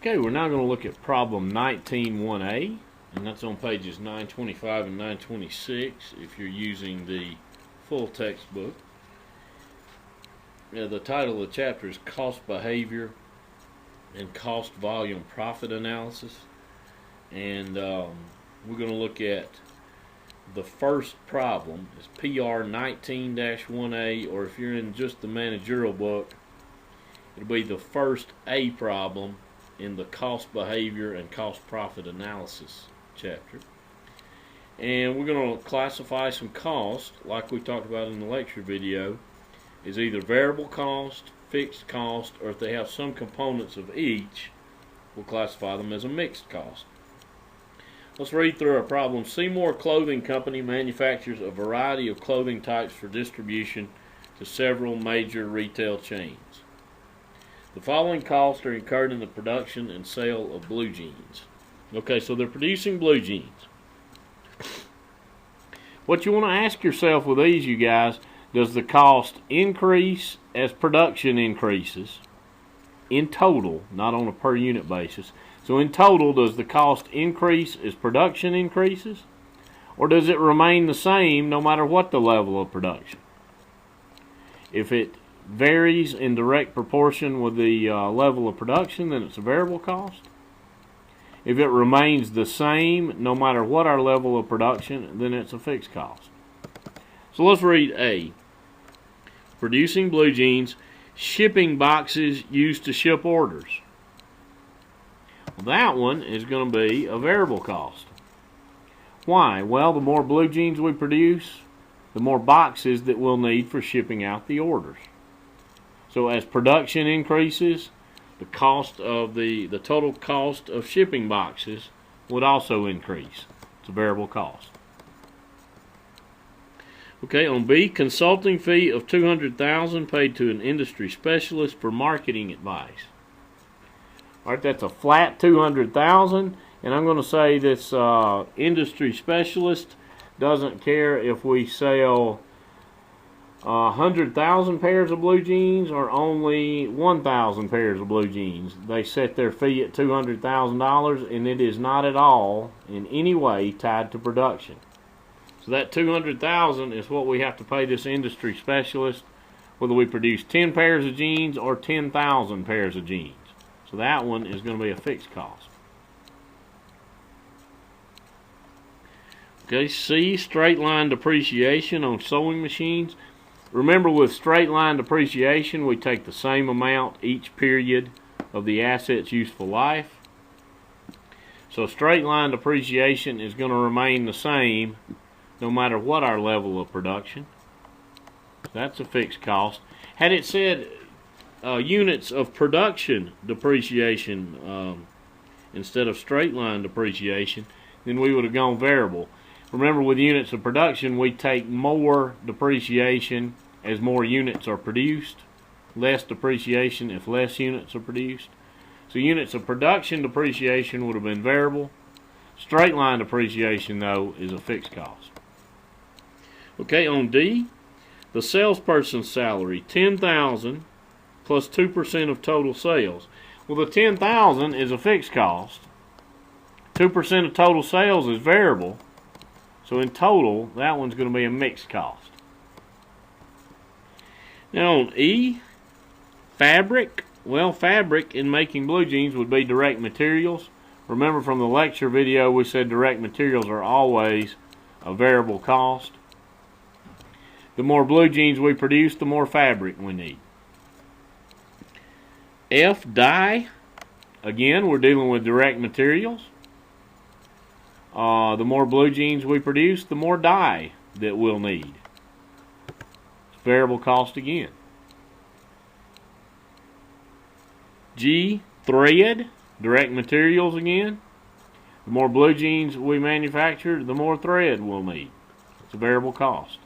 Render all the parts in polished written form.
Okay, we're now going to look at problem 19-1A, and that's on pages 925 and 926 if you're using the full textbook. The title of the chapter is Cost Behavior and Cost Volume Profit Analysis, and we're going to look at the first problem. It's PR 19-1A, or if you're in just the managerial book, it'll be the first A problem in the cost behavior and cost profit analysis chapter. And we're going to classify some costs, like we talked about in the lecture video, is either variable cost, fixed cost, or if they have some components of each, we'll classify them as a mixed cost. Let's read through our problem. Seymour Clothing Company manufactures a variety of clothing types for distribution to several major retail chains. The following costs are incurred in the production and sale of blue jeans. Okay, so they're producing blue jeans. What you want to ask yourself with these, you guys, does the cost increase as production increases in total, not on a per unit basis? So in total, does the cost increase as production increases? Or does it remain the same no matter what the level of production? If it varies in direct proportion with the level of production, then it's a variable cost. If it remains the same no matter what our level of production, then it's a fixed cost. So let's read A. Producing blue jeans, shipping boxes used to ship orders. Well, that one is going to be a variable cost. Why? Well, the more blue jeans we produce, the more boxes that we'll need for shipping out the orders. So as production increases, the cost of the total cost of shipping boxes would also increase. It's a variable cost. Okay, on B, consulting fee of $200,000 paid to an industry specialist for marketing advice. All right, that's a flat $200,000, and I'm going to say this industry specialist doesn't care if we sell 100,000 pairs of blue jeans or only 1,000 pairs of blue jeans. They set their fee at $200,000, and it is not at all in any way tied to production. So that $200,000 is what we have to pay this industry specialist, whether we produce 10 pairs of jeans or 10,000 pairs of jeans. So that one is going to be a fixed cost. Okay, C, straight line depreciation on sewing machines. Remember, with straight line depreciation, we take the same amount each period of the asset's useful life. So straight line depreciation is going to remain the same no matter what our level of production. That's a fixed cost. Had it said units of production depreciation instead of straight line depreciation, then we would have gone variable. Remember, with units of production, we take more depreciation as more units are produced, less depreciation if less units are produced. So units of production depreciation would have been variable. Straight line depreciation, though, is a fixed cost. Okay, on D, the salesperson's salary, $10,000 plus 2% of total sales. Well, the $10,000 is a fixed cost. 2% of total sales is variable. So in total, that one's going to be a mixed cost. Now on E, fabric. Well, fabric in making blue jeans would be direct materials. Remember from the lecture video, we said direct materials are always a variable cost. The more blue jeans we produce, the more fabric we need. F, dye. Again, we're dealing with direct materials. The more blue jeans we produce, the more dye that we'll need. It's variable cost again. G, thread, direct materials again. The more blue jeans we manufacture, the more thread we'll need. It's a variable cost.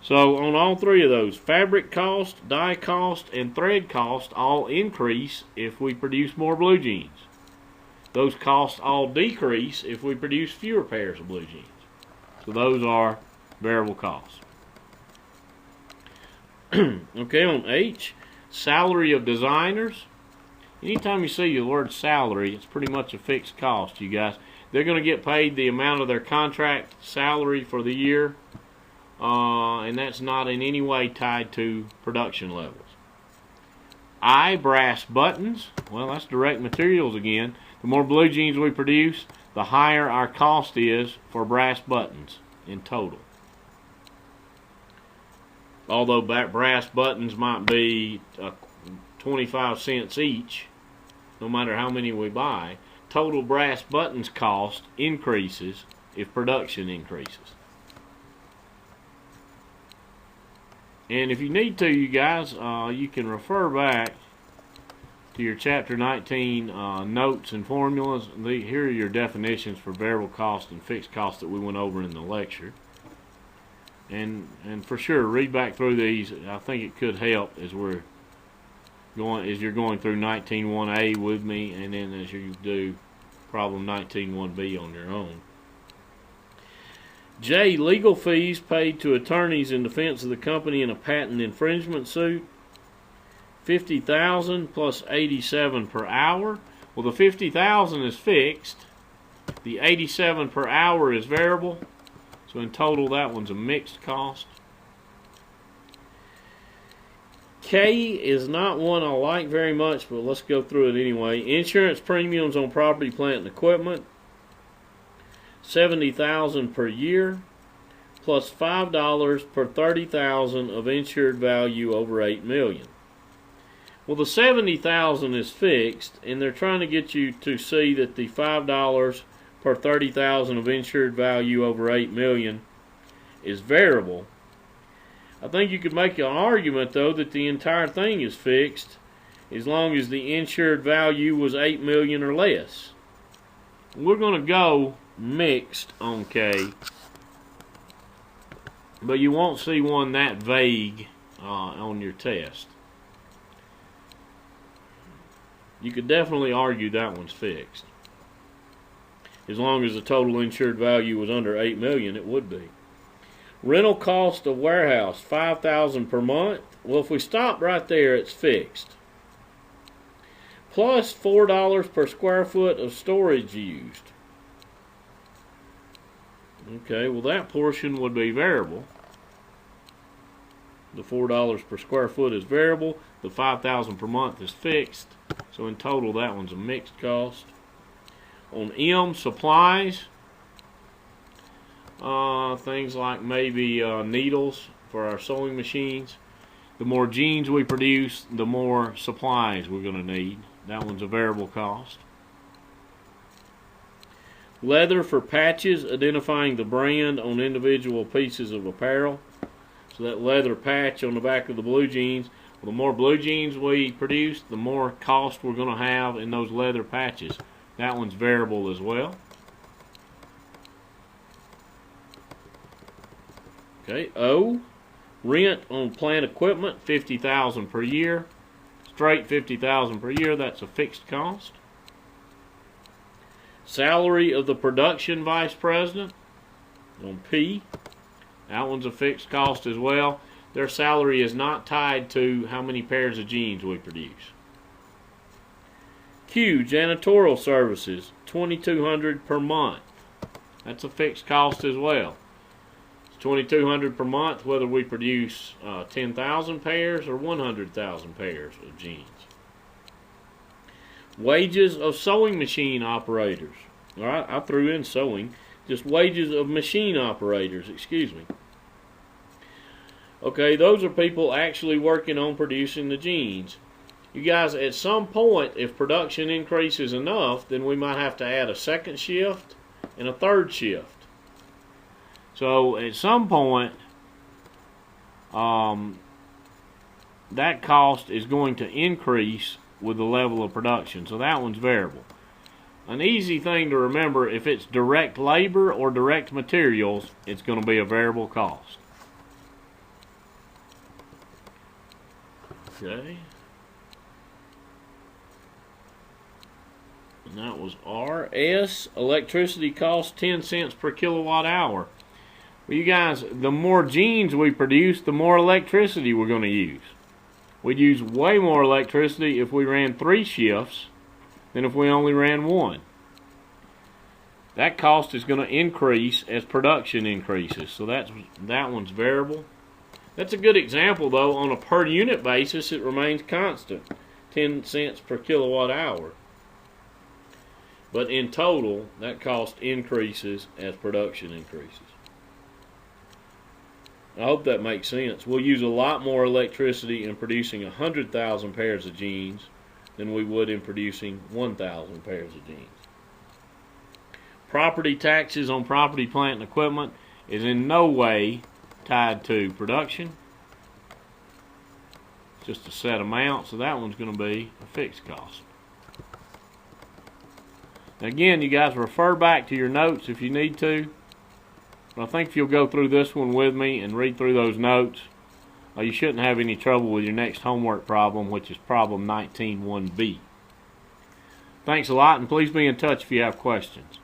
So on all three of those, fabric cost, dye cost, and thread cost all increase if we produce more blue jeans. Those costs all decrease if we produce fewer pairs of blue jeans. So those are variable costs. Okay, on H, salary of designers. anytime you see the word salary, it's pretty much a fixed cost, you guys. They're going to get paid the amount of their contract salary for the year, and that's not in any way tied to production levels. I, brass buttons, well, that's direct materials again. The more blue jeans we produce, the higher our cost is for brass buttons in total. Although brass buttons might be 25 cents each, no matter how many we buy, total brass buttons cost increases if production increases. And if you need to, you guys, you can refer back to your Chapter 19 notes and formulas. Here are your definitions for variable cost and fixed cost that we went over in the lecture. And for sure, read back through these. I think it could help as you're going through 19.1a with me, and then as you do problem 19.1b on your own. J. Legal fees paid to attorneys in defense of the company in a patent infringement suit. $50,000 plus $87 per hour. Well, the $50,000 is fixed. The $87 per hour is variable. So in total, that one's a mixed cost. K is not one I like very much, but let's go through it anyway. Insurance premiums on property, plant, and equipment. $70,000 per year, plus $5 per $30,000 of insured value over $8 million. Well, the $70,000 is fixed, and they're trying to get you to see that the $5 per $30,000 of insured value over $8 million is variable. I think you could make an argument, though, that the entire thing is fixed as long as the insured value was $8 million or less. We're going to go mixed on K, but you won't see one that vague on your test. You could definitely argue that one's fixed. As long as the total insured value was under $8 million, it would be. Rental cost of warehouse, $5,000 per month. Well, if we stop right there, it's fixed. Plus $4 per square foot of storage used. Okay, well that portion would be variable. The $4 per square foot is variable. The $5,000 per month is fixed. So in total, that one's a mixed cost. On M, supplies, things like maybe needles for our sewing machines. The more jeans we produce, the more supplies we're going to need. That one's a variable cost. Leather for patches, identifying the brand on individual pieces of apparel. So that leather patch on the back of the blue jeans, well, the more blue jeans we produce, the more cost we're going to have in those leather patches. That one's variable as well. Okay, O, rent on plant equipment, $50,000 per year. Straight $50,000 per year, that's a fixed cost. Salary of the production vice president on P, that one's a fixed cost as well. Their salary is not tied to how many pairs of jeans we produce. Q, janitorial services, $2,200 per month. That's a fixed cost as well. It's $2,200 per month whether we produce 10,000 pairs or 100,000 pairs of jeans. Wages of sewing machine operators. All right, I threw in sewing. Just wages of machine operators, excuse me. Okay, those are people actually working on producing the jeans. You guys, at some point, if production increases enough, then we might have to add a second shift and a third shift. So at some point, that cost is going to increase with the level of production. So that one's variable. An easy thing to remember, if it's direct labor or direct materials, it's going to be a variable cost. Okay. And that was R. S. Electricity costs 10 cents per kilowatt hour. Well, you guys, the more jeans we produce, the more electricity we're going to use. We'd use way more electricity if we ran 3 shifts than if we only ran 1. That cost is going to increase as production increases, so that one's variable. That's a good example, though. On a per unit basis, it remains constant, 10 cents per kilowatt hour. But in total, that cost increases as production increases. I hope that makes sense. We'll use a lot more electricity in producing 100,000 pairs of jeans than we would in producing 1,000 pairs of jeans. Property taxes on property, plant, and equipment is in no way tied to production. It's just a set amount, so that one's going to be a fixed cost. Now again, you guys refer back to your notes if you need to. But I think if you'll go through this one with me and read through those notes, you shouldn't have any trouble with your next homework problem, which is problem 19-1B. Thanks a lot, and please be in touch if you have questions.